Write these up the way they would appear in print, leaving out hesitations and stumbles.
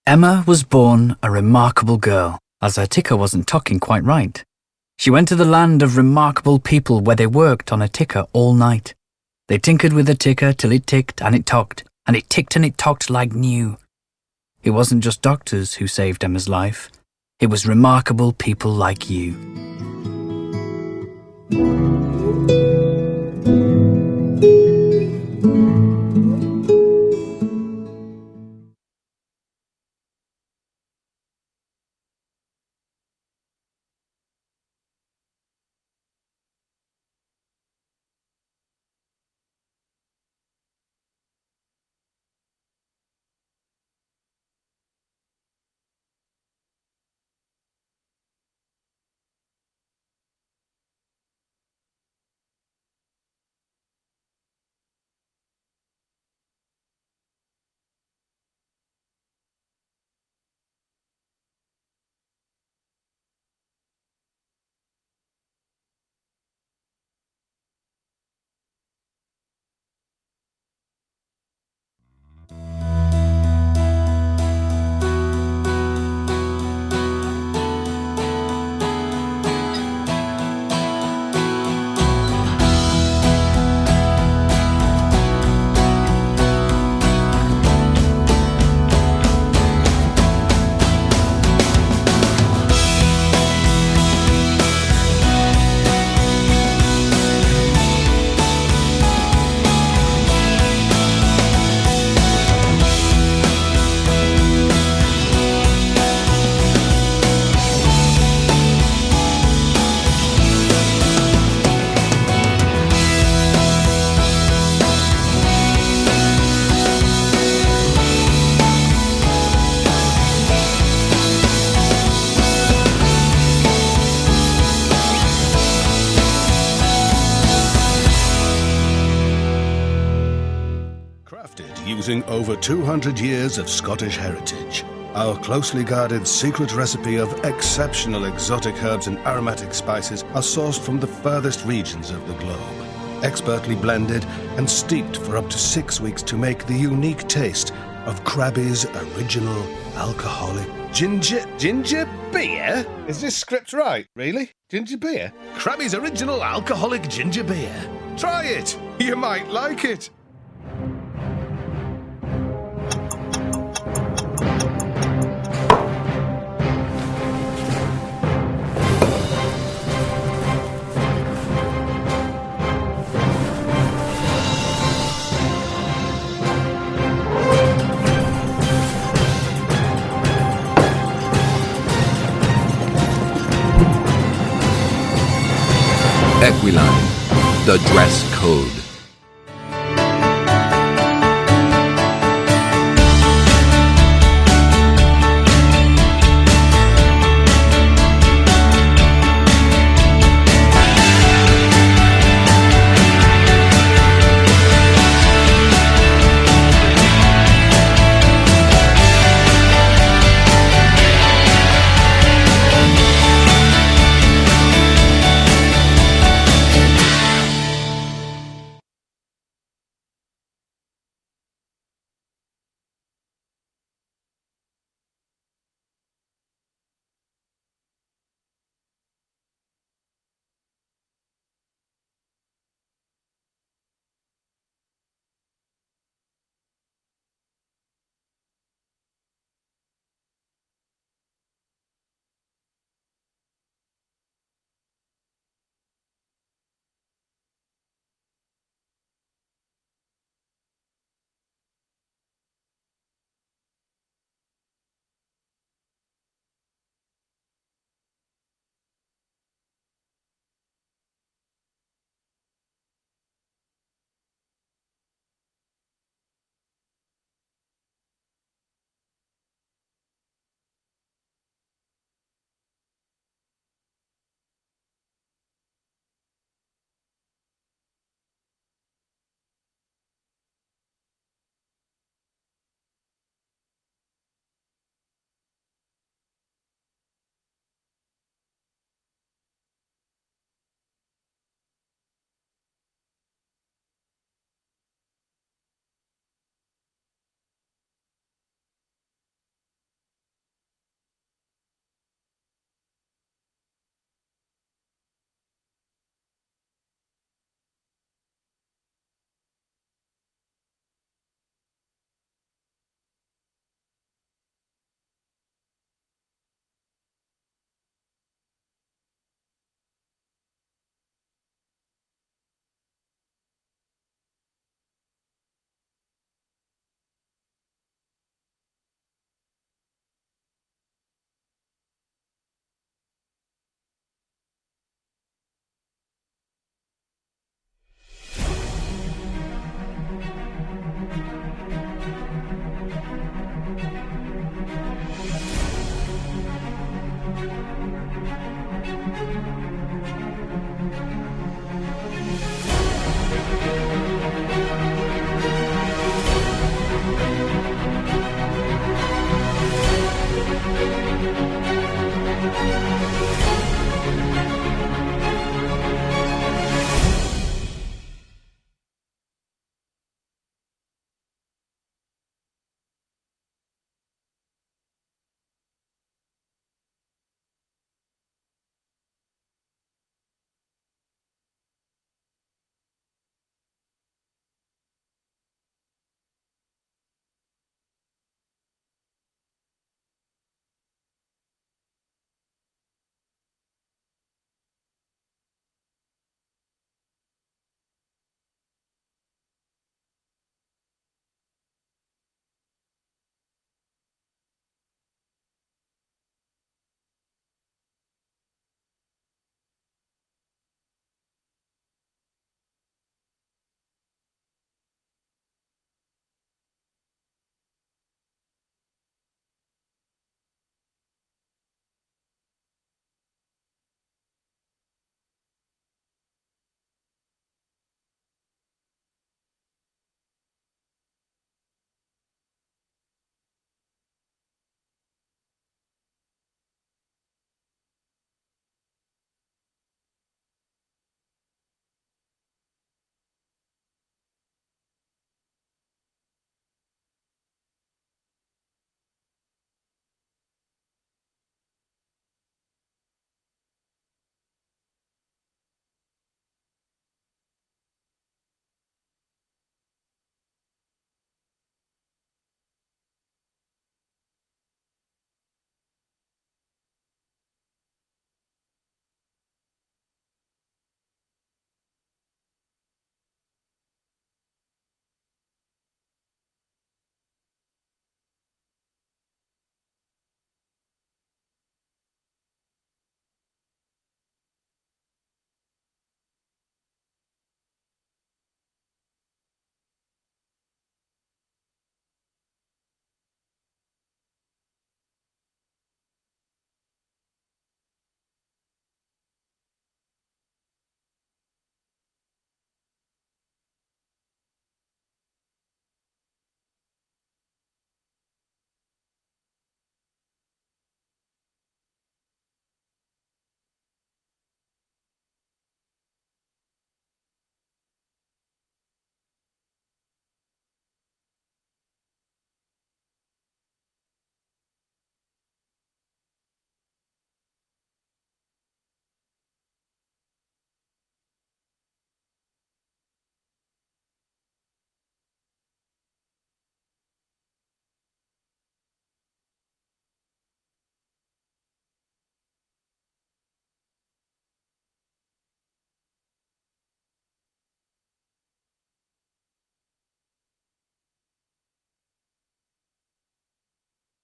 Emma was born a remarkable girl, as her ticker wasn't talking quite right. She went to the land of remarkable people where they worked on a ticker all night. They tinkered with the ticker till it ticked and it talked, and it ticked and it talked like new. It wasn't just doctors who saved Emma's life. It was remarkable people like you. Using over 200 years of Scottish heritage, our closely guarded secret recipe of exceptional exotic herbs and aromatic spices are sourced from the furthest regions of the globe, expertly blended and steeped for up to 6 weeks to make the unique taste of Krabby's original alcoholic ginger beer? Is this script right, really? Ginger beer? Krabby's original alcoholic ginger beer. Try it! You might like it! Equestrian, the dress code.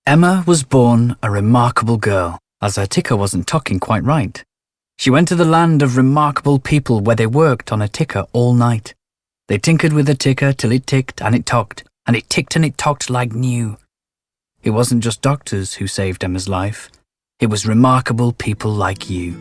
Emma was born a remarkable girl, as her ticker wasn't talking quite right. She went to the land of remarkable people where they worked on a ticker all night. They tinkered with the ticker till it ticked and it talked, and it ticked and it talked like new. It wasn't just doctors who saved Emma's life. It was remarkable people like you.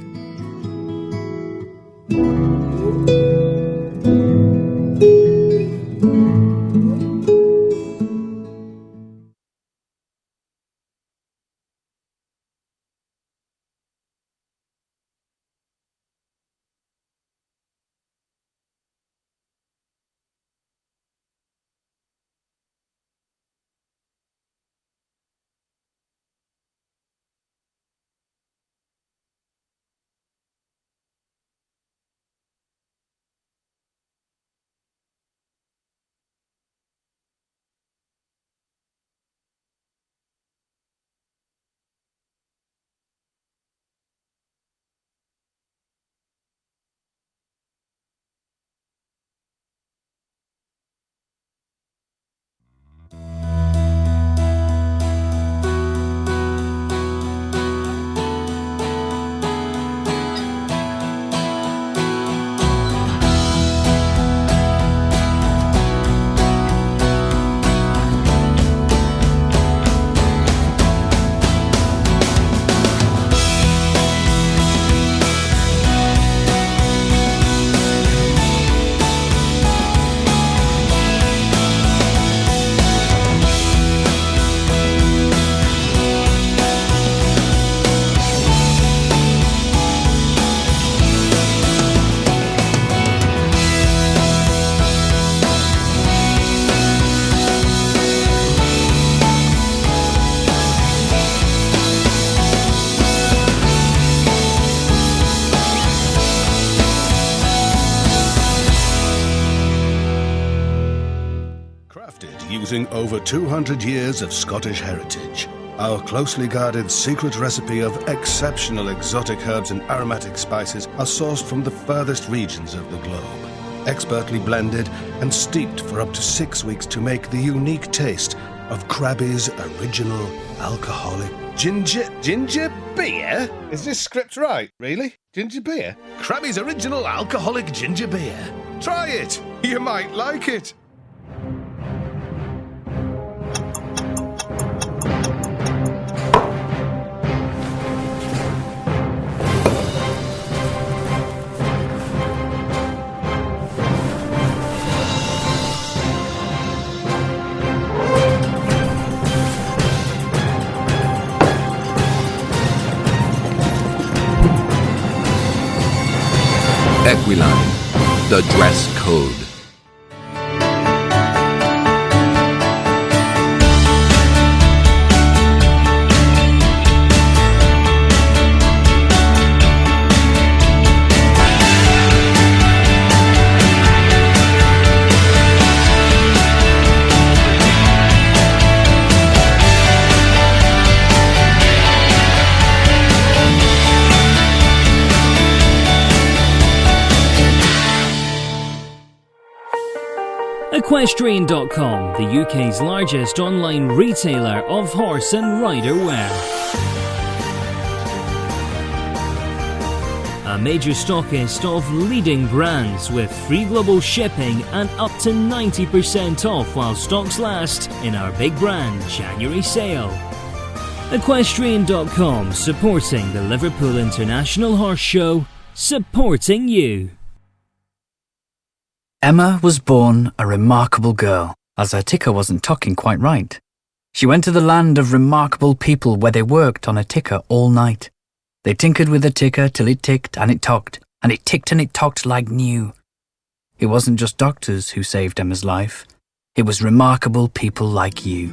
Crafted using over 200 years of Scottish heritage, our closely guarded secret recipe of exceptional exotic herbs and aromatic spices are sourced from the furthest regions of the globe, expertly blended and steeped for up to 6 weeks to make the unique taste of Krabby's original alcoholic ginger beer? Is this script right, really? Ginger beer? Krabby's original alcoholic ginger beer. Try it! You might like it! Equestrian, the dress code. Equestrian.com, the UK's largest online retailer of horse and rider wear. A major stockist of leading brands with free global shipping and up to 90% off while stocks last in our big brand January sale. Equestrian.com, supporting the Liverpool International Horse Show, supporting you. Emma was born a remarkable girl, as her ticker wasn't talking quite right. She went to the land of remarkable people where they worked on a ticker all night. They tinkered with the ticker till it ticked and it talked, and it ticked and it talked like new. It wasn't just doctors who saved Emma's life. It was remarkable people like you.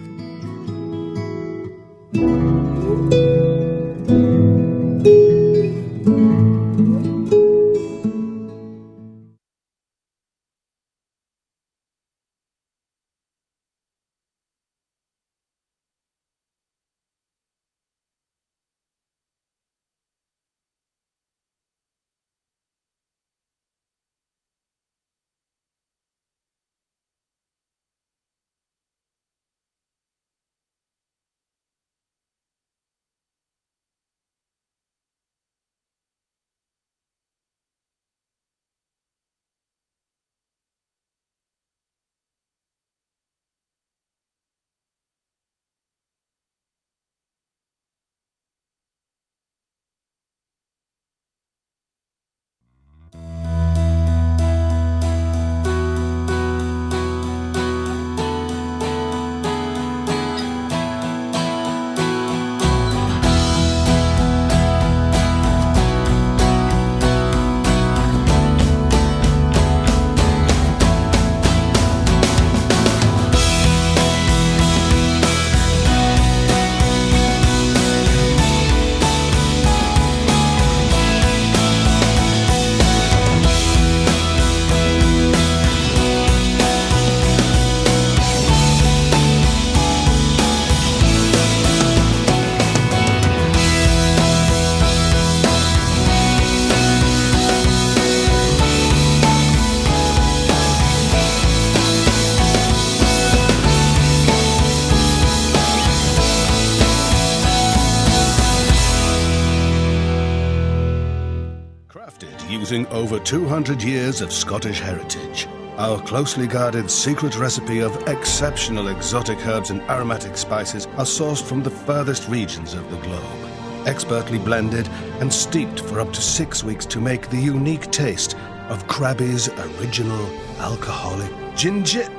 Using over 200 years of Scottish heritage, our closely guarded secret recipe of exceptional exotic herbs and aromatic spices are sourced from the furthest regions of the globe, expertly blended and steeped for up to 6 weeks to make the unique taste of Krabby's original alcoholic ginger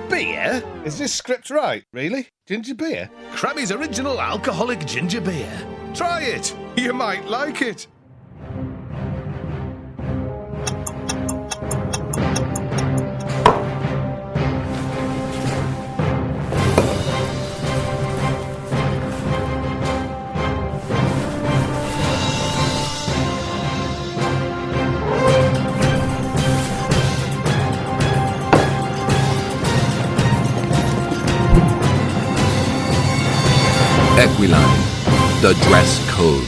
beer? Is this script right? Really? Ginger beer? Krabby's original alcoholic ginger beer. Try it. You might like it. Equestrian, the dress code.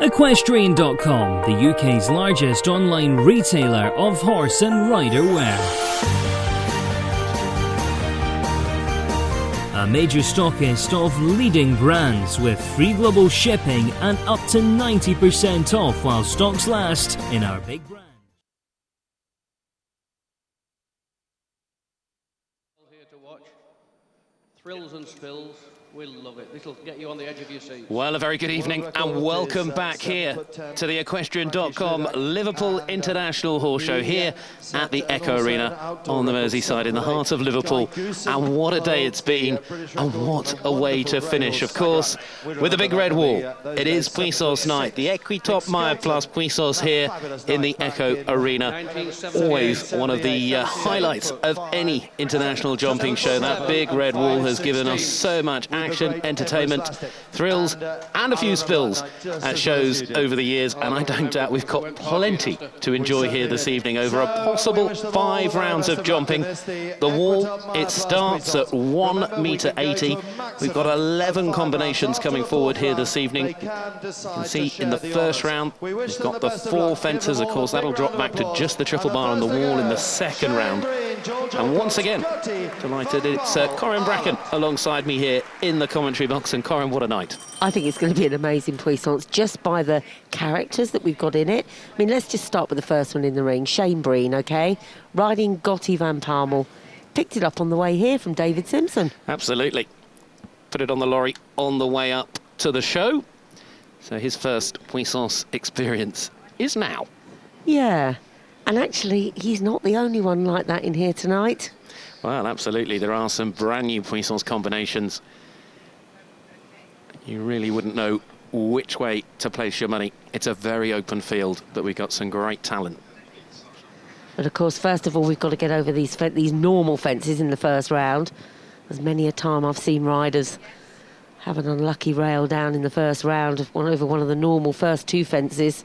Equestrian.com, the UK's largest online retailer of horse and rider wear. A major stockist of leading brands with free global shipping and up to 90% off while stocks last in our big brand. Here to watch. Thrills and spills. We'll love it. This'll get you on the edge of your seat. Well, a very good evening and welcome back here to the Equestrian.com Liverpool International Horse Show here at the Echo Arena on the Merseyside in the heart of Liverpool. And what a day it's been, and what a way to finish, of course, with the big red wall. It is Puissance night, the Equitop Mile Plus Puissance here in the Echo Arena. Always one of the highlights of any international jumping show. That big red wall has given us so much action, entertainment, thrills and a few spills at shows over the years, and I don't doubt we've got plenty to enjoy here this evening over a possible 5 rounds of jumping. The wall, it starts at 1.80 meters. We've got 11 combinations coming forward here this evening. You can see in the first round we've got the 4 fences. Of course, that'll drop back to just the triple bar on the wall in the second round. And once again, delighted it's Corinne Bracken alongside me here in the commentary box. And Corinne, what a night. I think it's going to be an amazing Puissance just by the characters that we've got in it. I mean, let's just start with the first one in the ring, Shane Breen, OK? Riding Gotti Van Palmel. Picked it up on the way here from David Simpson. Absolutely. Put it on the lorry on the way up to the show. So his first Puissance experience is now. Yeah. And actually, he's not the only one like that in here tonight. Well, absolutely. There are some brand new Puissance combinations. You really wouldn't know which way to place your money. It's a very open field, but we've got some great talent. But of course, first of all, we've got to get over these normal fences in the first round. As many a time I've seen riders have an unlucky rail down in the first round over one of the normal first 2 fences.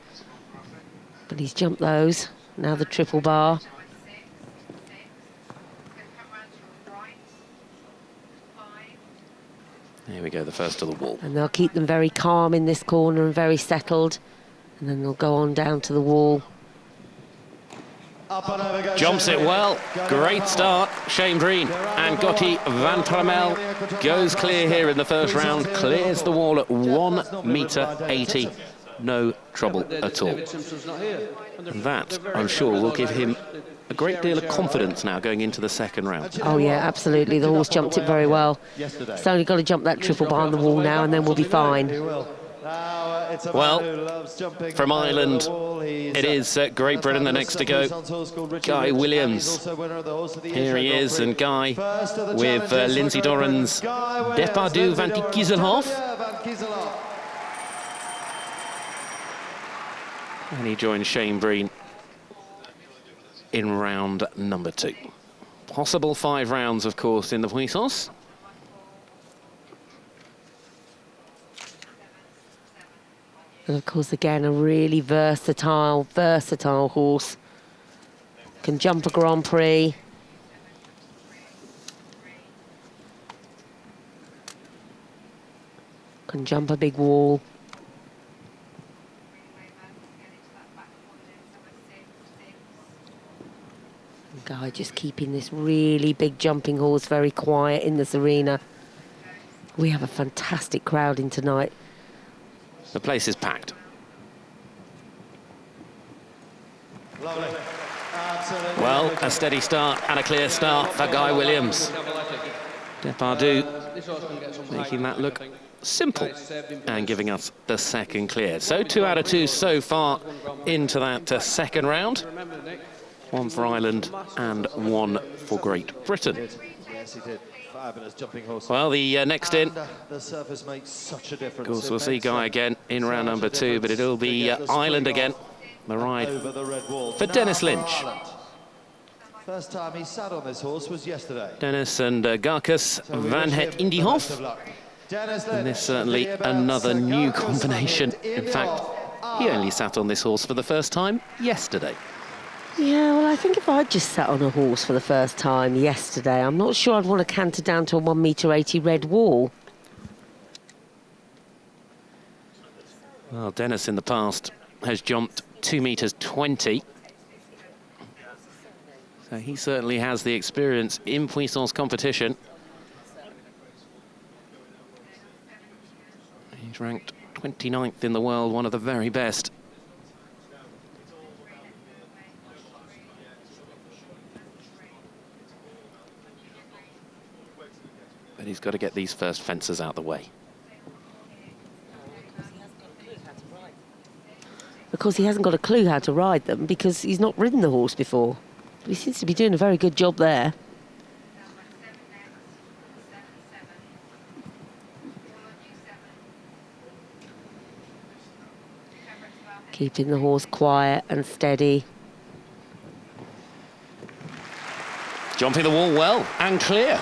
But he's jumped those. Now the triple bar. Here we go, the first to the wall. And they'll keep them very calm in this corner and very settled. And then they'll go on down to the wall. Jumps it well. Great start, Shane Breen. And Gotti Van Palmel goes clear here in the first round. Clears the wall at 1.80 meters. No trouble at all. And that, I'm sure, will give him a great deal of confidence now going into the second round. Oh, yeah, absolutely. The horse jumped it very well. It's only got to jump that triple bar on the wall now, and then we'll be fine. Well, from Ireland, it is Great Britain the next to go. Guy Williams. Here he is, and Guy with Lindsay Doran's Depardieu van Kieselhoff. And he joins Shane Breen in round number 2. Possible 5 rounds, of course, in the Puissance. And of course, again, a really versatile horse. Can jump a Grand Prix. Can jump a big wall. Guy just keeping this really big jumping horse very quiet in this arena. We have a fantastic crowd in tonight. The place is packed. Well, a steady start and a clear start for Guy Williams. Depardieu making that look simple and giving us the second clear. So 2 out of 2 so far into that second round. 1 for Ireland and 1 for Great Britain. Yes, he did. Fabulous jumping horse. Well, the next in, The surface makes such a difference. of course, we'll see Guy again in round number 2, but it'll be Ireland again. The ride for Dennis Lynch. First time he sat on this horse was yesterday. Dennis and Garcus van het Indiehoff. And there's certainly another new combination. In fact, he only sat on this horse for the first time yesterday. Yeah, well, I think if I'd just sat on a horse for the first time yesterday, I'm not sure I'd want to canter down to a 1.80 meter red wall. Well, Dennis in the past has jumped 2 meters 20. So he certainly has the experience in puissance competition. He's ranked 29th in the world, one of the very best. But he's got to get these first fences out of the way. Of course, he hasn't got a clue how to ride them because he's not ridden the horse before. But he seems to be doing a very good job there. Keeping the horse quiet and steady. Jumping the wall well and clear.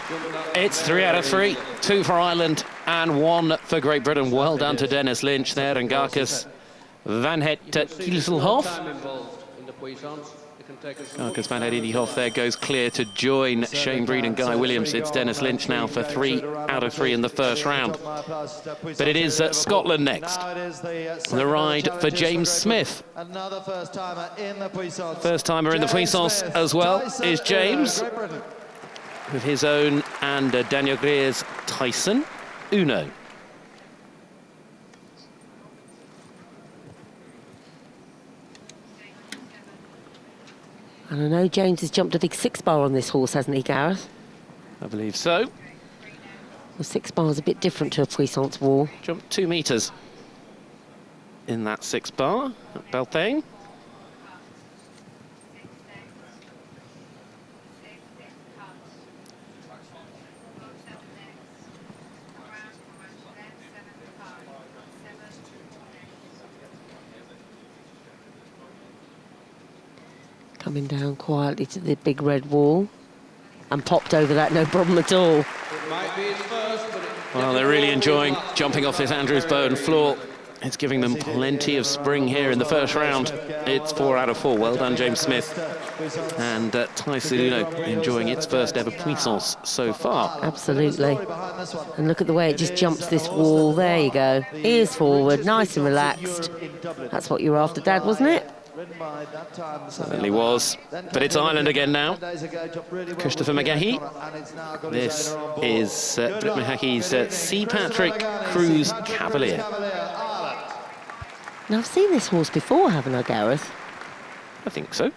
It's 3 out of 3. 2 for Ireland and 1 for Great Britain. Well done to Dennis Lynch there and Garcus van het Kieselhoff. Garcus van het Kieselhoff there goes clear to join Shane Breed and Guy Williams. It's Dennis Lynch now for 3 out of 3 in the first round. But it is Scotland next. The ride for James Smith. First timer in the puissance as well is James, with his own and Daniel Greer's Tyson Uno. And I know James has jumped a big 6-bar on this horse, hasn't he, Gareth? I believe so. The 6-bar is a bit different to a puissance wall. Jumped 2 meters in that 6-bar at Beltane. Coming down quietly to the big red wall and popped over that, no problem at all. Well, they're really enjoying jumping off this Andrews Bone floor. It's giving them plenty of spring here in the first round. It's 4 out of 4. Well done, James Smith. And Tyson Uno enjoying its first ever puissance so far. Absolutely. And look at the way it just jumps this wall. There you go. Ears forward, nice and relaxed. That's what you were after, Dad, wasn't it? Certainly was. But it's Ireland again now. Christopher McGahey. This is Britt McGahey's C. Patrick Cruise Cavalier. Now, I've seen this horse before, haven't I, Gareth? I think so.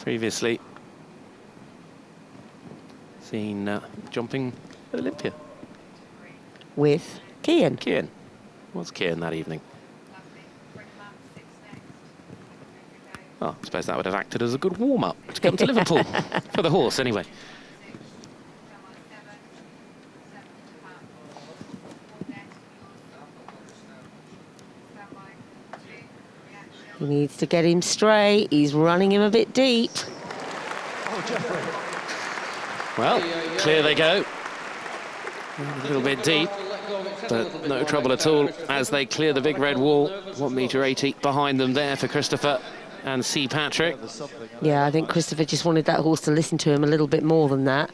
Previously seen jumping at Olympia. With Cian. Cian. What's Cian that evening? Oh, I suppose that would have acted as a good warm-up to come to Liverpool. For the horse, anyway. He needs to get him straight. He's running him a bit deep. Well, clear they go. A little bit deep, but no trouble at all as they clear the big red wall. 1 meter 80 behind them there for Christopher and C. Patrick. Yeah, I think Christopher just wanted that horse to listen to him a little bit more than that.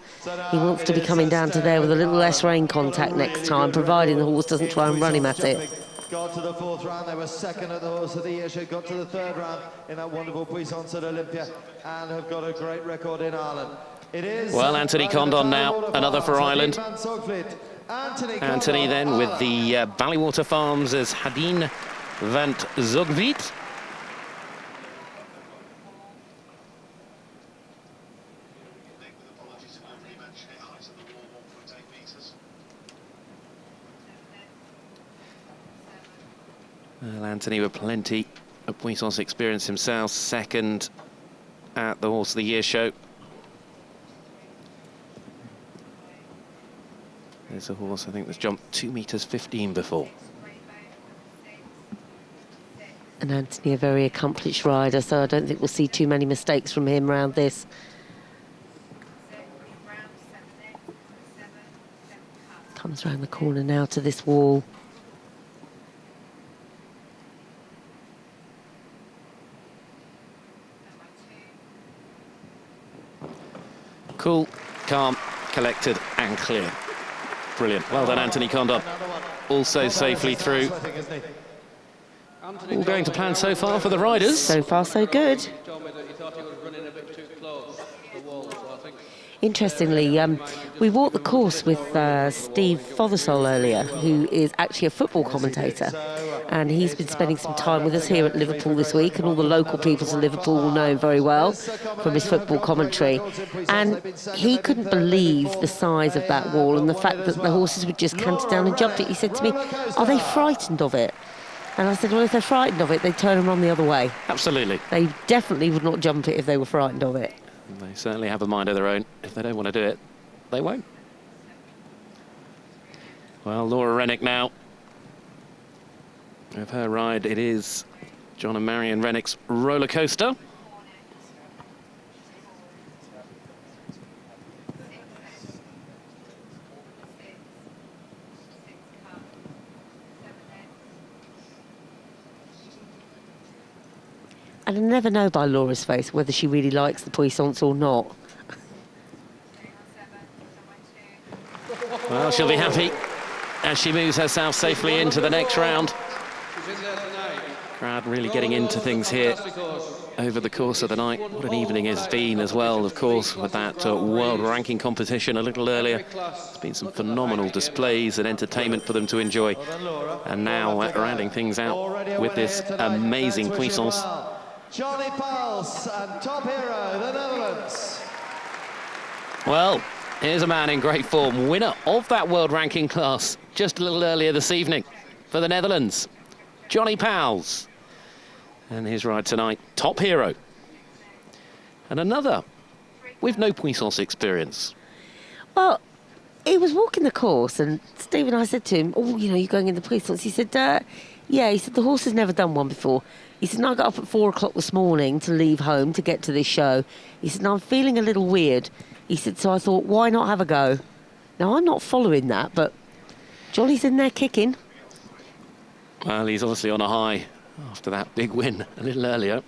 He wants to be coming down to there with a little less rein contact next time, providing the horse doesn't try and run him at it. Got to the 4th round, they were second at the Horse of the Year show, got to the 3rd round in that wonderful puissance at Olympia, and have got a great record in Ireland. It is well, Anthony Condon now, another for Ireland. Anthony then with the Ballywater Farms as Hadine van Zogvliet. Well, Anthony with plenty of puissance experience himself, second at the Horse of the Year show. There's a horse, I think, that's jumped 2 meters 15 before. And Anthony, a very accomplished rider, so I don't think we'll see too many mistakes from him around this. Comes round the corner now to this wall. Cool, calm, collected and clear. Brilliant. Well done, Anthony Condon. Also safely through. All going to plan so far for the riders. So far, so good. Interestingly, we walked the course with Steve Fothersole earlier, who is actually a football commentator, and he's been spending some time with us here at Liverpool this week, and all the local people to Liverpool will know him very well from his football commentary. And he couldn't believe the size of that wall and the fact that the horses would just canter down and jump it. He said to me, "Are they frightened of it?" And I said, well, if they're frightened of it, they'd turn and run the other way. Absolutely. They definitely would not jump it if they were frightened of it. They certainly have a mind of their own. If they don't want to do it, they won't. Well, Laura Rennick now. With her ride, it is John and Marion Rennick's roller coaster. And I never know by Laura's face whether she really likes the puissance or not. Well, she'll be happy as she moves herself safely into the next round. Crowd really getting into things here over the course of the night. What an evening it's been as well, of course, with that world ranking competition a little earlier. There's been some phenomenal displays and entertainment for them to enjoy. And now rounding things out with this amazing puissance. Johnny Pals and Top Hero, the Netherlands. Well, here's a man in great form, winner of that world ranking class just a little earlier this evening for the Netherlands, Johnny Pals. And his ride tonight, Top Hero. And another with no puissance experience. Well, he was walking the course and Steve and I said to him, oh, you know, you're going in the puissance. He said, yeah, he said, the horse has never done one before. He said, no, I got up at 4 o'clock this morning to leave home to get to this show. He said, no, I'm feeling a little weird. He said, so I thought, why not have a go? Now, I'm not following that, but Johnny's in there kicking. Well, he's obviously on a high after that big win a little earlier.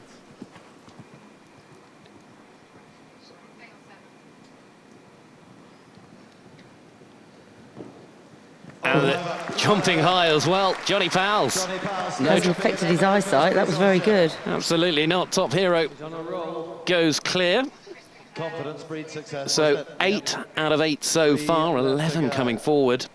And jumping high as well, Johnny Pals. No, hasn't affected his eyesight. That was very good. Absolutely not. Top Hero goes clear. Confidence breeds success. So 8 out of 8 so far, 11 coming forward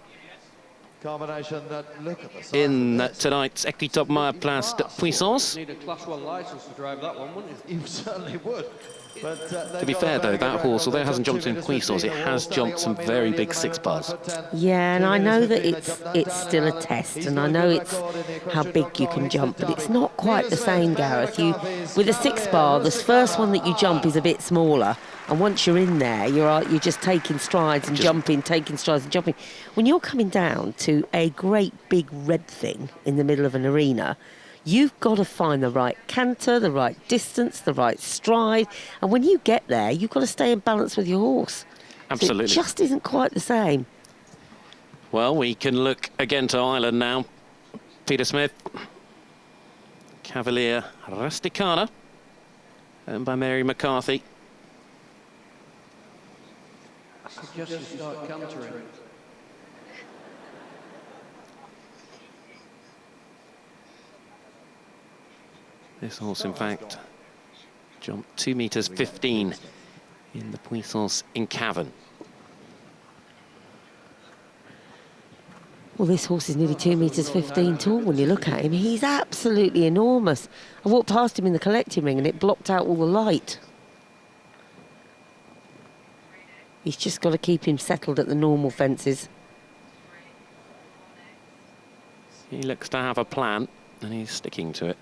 Combination that look at the size in tonight's Equitop Meyer Place de Puissance. Need a Class 1 licence to drive that one, wouldn't you? You certainly would. But, to be fair though, that horse, although it hasn't jumped in puissance, it has jumped some very big 6 bars. Yeah, and I know that it's still a test, and I know it's how big you can jump, but it's not quite the same, Gareth. With a 6 bar, the first one that you jump is a bit smaller, and once you're in there, you're just taking strides and jumping, taking strides and jumping. When you're coming down to a great big red thing in the middle of an arena, you've got to find the right canter, the right distance, the right stride. And when you get there, you've got to stay in balance with your horse. Absolutely. So it just isn't quite the same. Well, we can look again to Ireland now. Peter Smith, Cavalier Rusticana, owned by Mary McCarthy. I suggest you start cantering. This horse, in fact, jumped 2 metres 15 in the puissance in Cavan. Well, this horse is nearly 2 metres 15 tall when you look at him. He's absolutely enormous. I walked past him in the collecting ring and it blocked out all the light. He's just got to keep him settled at the normal fences. He looks to have a plan and he's sticking to it.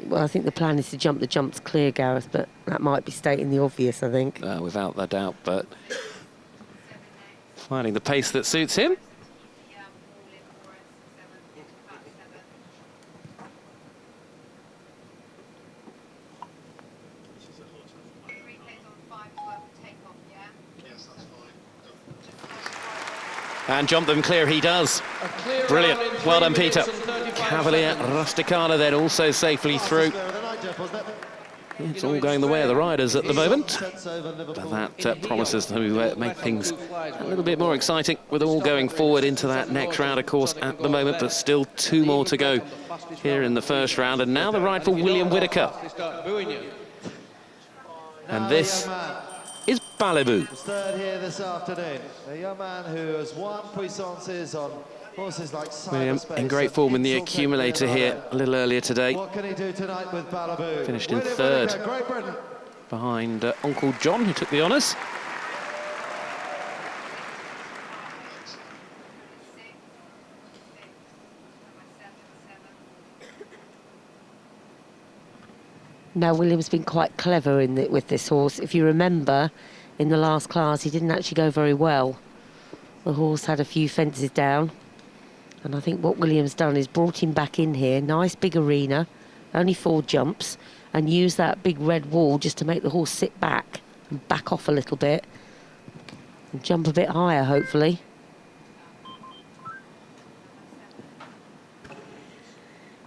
Well, I think the plan is to jump the jumps clear, Gareth, but that might be stating the obvious, I think. Without a doubt, but finding the pace that suits him. And jump them clear he does. Brilliant. Well done, Peter. Cavalier Rusticana then also safely through. It's all going the way of the riders at the moment, but that promises to make things a little bit more exciting with all going forward into that next round, of course, at the moment, but still 2 more to go here in the first round. And now the ride for William Whitaker. And this is Balibu. Third here this afternoon, a young man who has won puissances on horses like William Cyberspace in great form in the and accumulator here a little earlier today. What can he do tonight with Balibu? Finished in William third Whitaker, Great Britain. behind Uncle John, who took the honours. Now, William's been quite clever with this horse. If you remember, in the last class, he didn't actually go very well. The horse had a few fences down. And I think what William's done is brought him back in here. Nice big arena, only 4 jumps, and use that big red wall just to make the horse sit back and back off a little bit. And jump a bit higher, hopefully.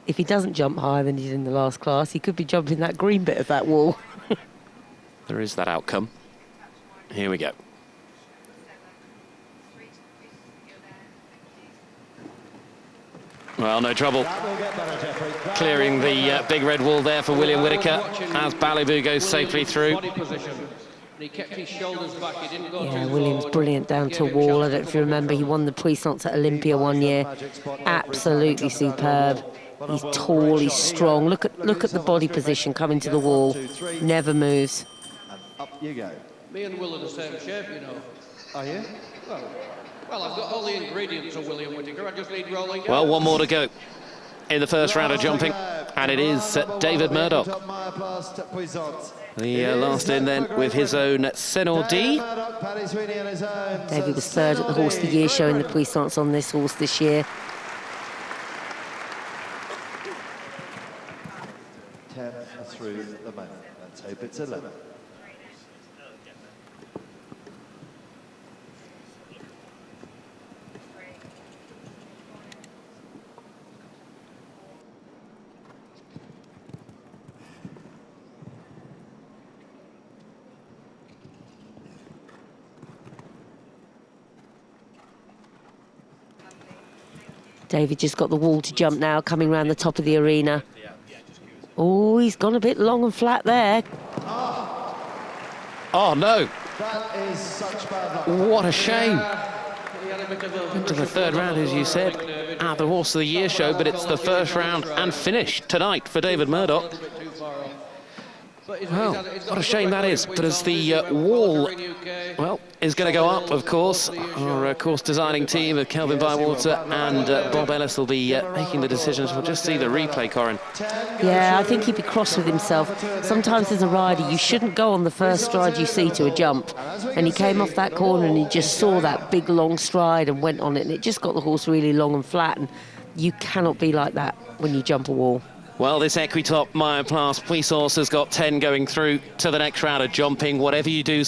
If he doesn't jump higher than he did in the last class, he could be jumping that green bit of that wall. There is that outcome. Here we go. Well, no trouble. Clearing the big red wall there for William Whitaker as Balibu goes safely through. Yeah, William's brilliant down to wall. I don't know if you remember, he won the puissance at Olympia one year. Absolutely superb. He's tall, he's strong. Look at the body position coming to the wall. Never moves. And up you go. Me and Will are the same shape, you know. Are you? Well, I've got all the ingredients of William Whitaker. I just need rolling. Well, 1 more to go in the first round of jumping, and it is David Murdoch. The last in then with his own Senor D. David was third at the Horse of the Year, showing the puissance on this horse this year. 10 through the moment. Let's hope it's 11. David just got the wall to jump now, coming round the top of the arena. Oh, he's gone a bit long and flat there. Oh, no. That is such bad luck. What a shame. Into the third round, as you said, at the Horse of the Year show, but it's the first round and finish tonight for David Murdoch. Well, what a shame that is. But as the wall, well, is going to go up, of course, our course designing team of Kelvin Bywater and Bob Ellis will be making the decisions. We'll just see the replay, Corin. Yeah, I think he'd be cross with himself. Sometimes as a rider, you shouldn't go on the first stride you see to a jump. And he came off that corner and he just saw that big, long stride and went on it. And it just got the horse really long and flat. And you cannot be like that when you jump a wall. Well, this Equitop Myoplas Puissance has got 10 going through to the next round of jumping. Whatever you do,